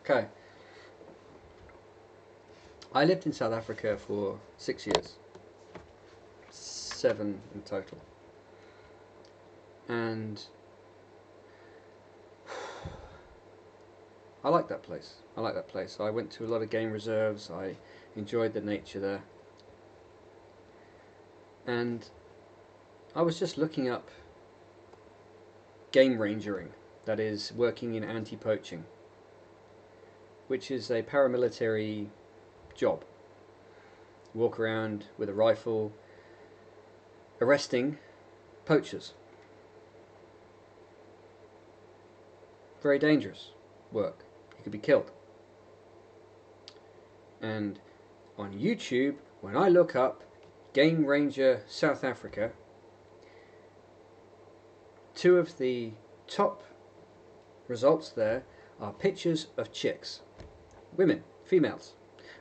Okay. I lived in South Africa for 6 years, 7 in total, and I like that place. I like that place. I went to a lot of game reserves. I enjoyed the nature there, and I was just looking up game rangering, that is, working in anti-poaching, which is a paramilitary job. You walk around with a rifle, arresting poachers. Very dangerous work. You could be killed. And on YouTube, when I look up Game Ranger South Africa, 2 of the top results there are pictures of chicks, women, females,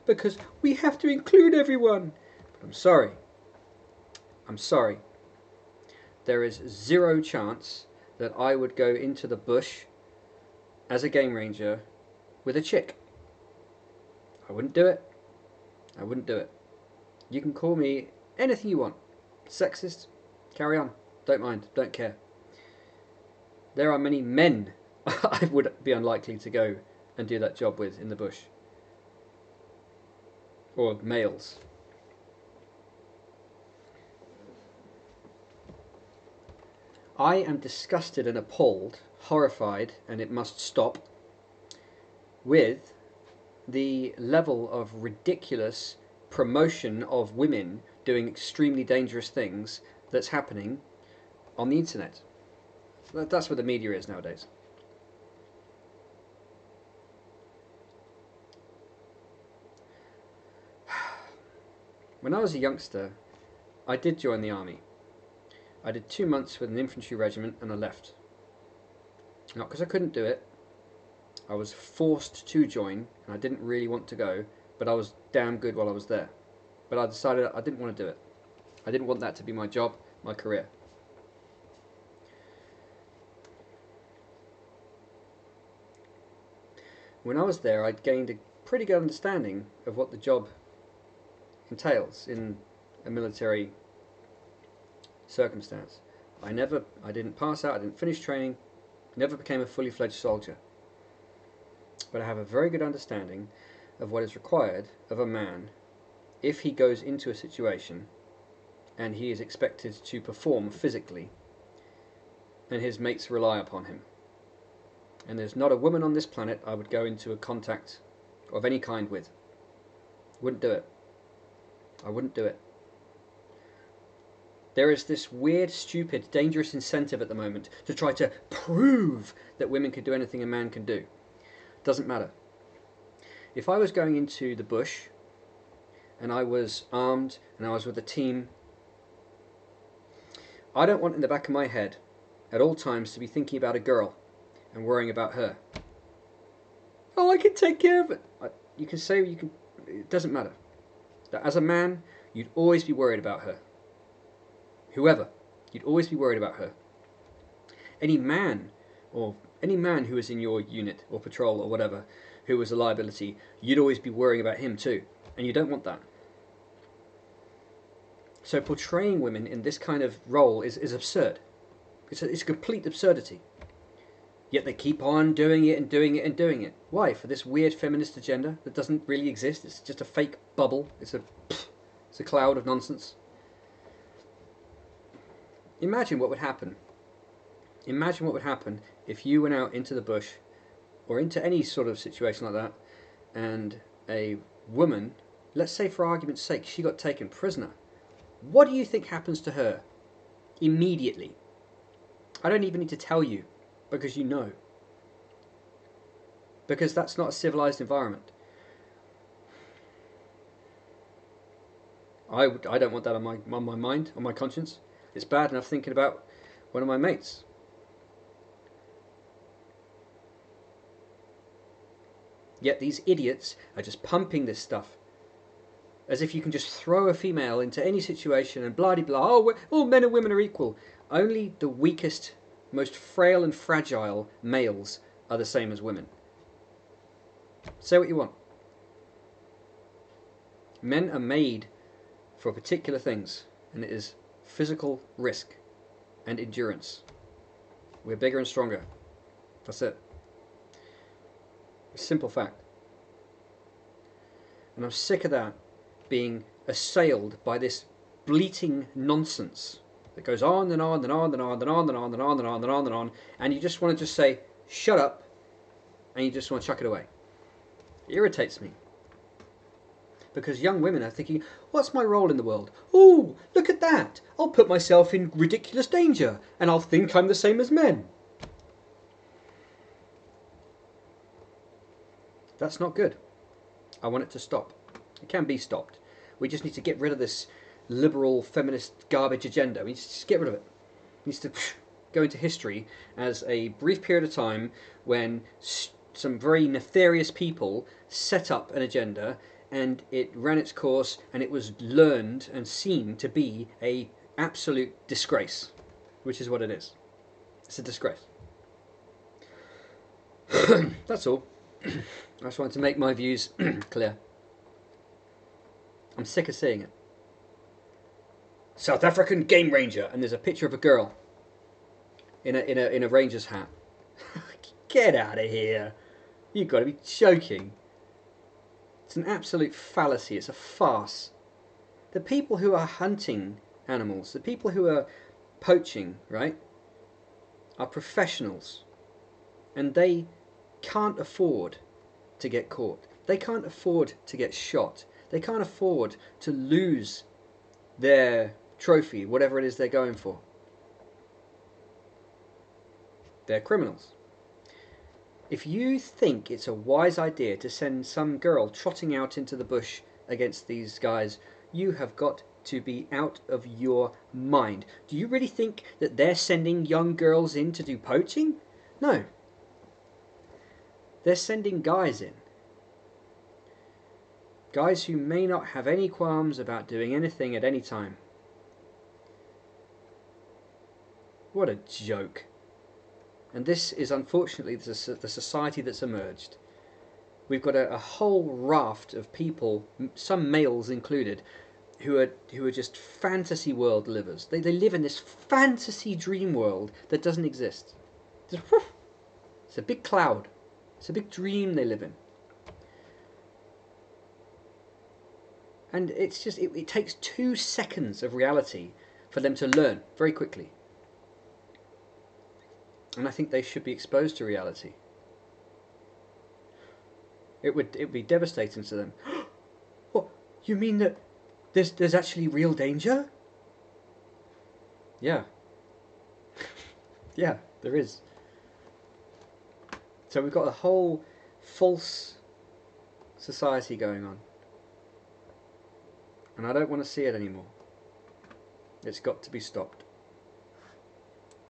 because we have to include everyone. But I'm sorry, there is zero chance that I would go into the bush as a game ranger with a chick. I wouldn't do it. I wouldn't do it. You can call me anything you want. Sexist, carry on. Don't mind, don't care. There are many men I would be unlikely to go and do that job with in the bush. Or males. I am disgusted and appalled, horrified, and it must stop, with the level of ridiculous promotion of women doing extremely dangerous things that's happening on the internet. That's what the media is nowadays. When I was a youngster, I did join the army. I did 2 months with an infantry regiment and I left. Not because I couldn't do it. I was forced to join and I didn't really want to go, but I was damn good while I was there. But I decided I didn't want to do it. I didn't want that to be my job, my career. When I was there, I'd gained a pretty good understanding of what the job entails in a military circumstance. I didn't pass out, I didn't finish training, never became a fully fledged soldier. But I have a very good understanding of what is required of a man if he goes into a situation and he is expected to perform physically and his mates rely upon him. And there's not a woman on this planet I would go into a contact of any kind with. Wouldn't do it. I wouldn't do it. There is this weird, stupid, dangerous incentive at the moment to try to prove that women can do anything a man can do. Doesn't matter. If I was going into the bush and I was armed and I was with a team, I don't want in the back of my head at all times to be thinking about a girl and worrying about her. Oh, I can take care of it. You can say you can. It doesn't matter. That as a man, you'd always be worried about her. Whoever, you'd always be worried about her. Any man who was in your unit or patrol or whatever, who was a liability, you'd always be worrying about him too, and you don't want that. So portraying women in this kind of role is absurd. It's a complete absurdity. Yet they keep on doing it and doing it and doing it. Why? For this weird feminist agenda that doesn't really exist. It's just a fake bubble. It's a cloud of nonsense. Imagine what would happen. Imagine what would happen if you went out into the bush or into any sort of situation like that and a woman, let's say for argument's sake, she got taken prisoner. What do you think happens to her immediately? I don't even need to tell you, because you know. Because that's not a civilized environment. I don't want that on my mind, on my conscience. It's bad enough thinking about one of my mates. Yet these idiots are just pumping this stuff as if you can just throw a female into any situation and blah de blah. Oh, all men and women are equal. Only the weakest, most frail and fragile males are the same as women. Say what you want. Men are made for particular things, and it is physical risk and endurance. We're bigger and stronger. That's it. Simple fact. And I'm sick of that being assailed by this bleating nonsense that goes on and on and on and on and on and on and on and on and on and on, and you just want to just say, shut up, and you just want to chuck it away. It irritates me. Because young women are thinking, what's my role in the world? Oh, look at that. I'll put myself in ridiculous danger, and I'll think I'm the same as men. That's not good. I want it to stop. It can be stopped. We just need to get rid of this liberal feminist garbage agenda. We need to just get rid of it. It needs to go into history as a brief period of time when some very nefarious people set up an agenda and it ran its course and it was learned and seen to be a absolute disgrace, which is what it is. It's a disgrace. That's all. I just wanted to make my views clear. I'm sick of seeing it. South African game ranger, and there's a picture of a girl in a ranger's hat. Get out of here! You've got to be joking. It's an absolute fallacy. It's a farce. The people who are hunting animals, the people who are poaching, right, are professionals, and they can't afford to get caught. They can't afford to get shot. They can't afford to lose their trophy, whatever it is they're going for. They're criminals. If you think it's a wise idea to send some girl trotting out into the bush against these guys, you have got to be out of your mind. Do you really think that they're sending young girls in to do poaching? No. They're sending guys in. Guys who may not have any qualms about doing anything at any time. What a joke. And this is unfortunately the society that's emerged. We've got a whole raft of people, some males included, who are just fantasy world livers. They live in this fantasy dream world that doesn't exist. It's a big cloud. It's a big dream they live in. And it's just, it takes 2 seconds of reality for them to learn very quickly. And I think they should be exposed to reality. It would be devastating to them. What? You mean that there's actually real danger? Yeah. Yeah, there is. So we've got a whole false society going on. And I don't want to see it anymore. It's got to be stopped.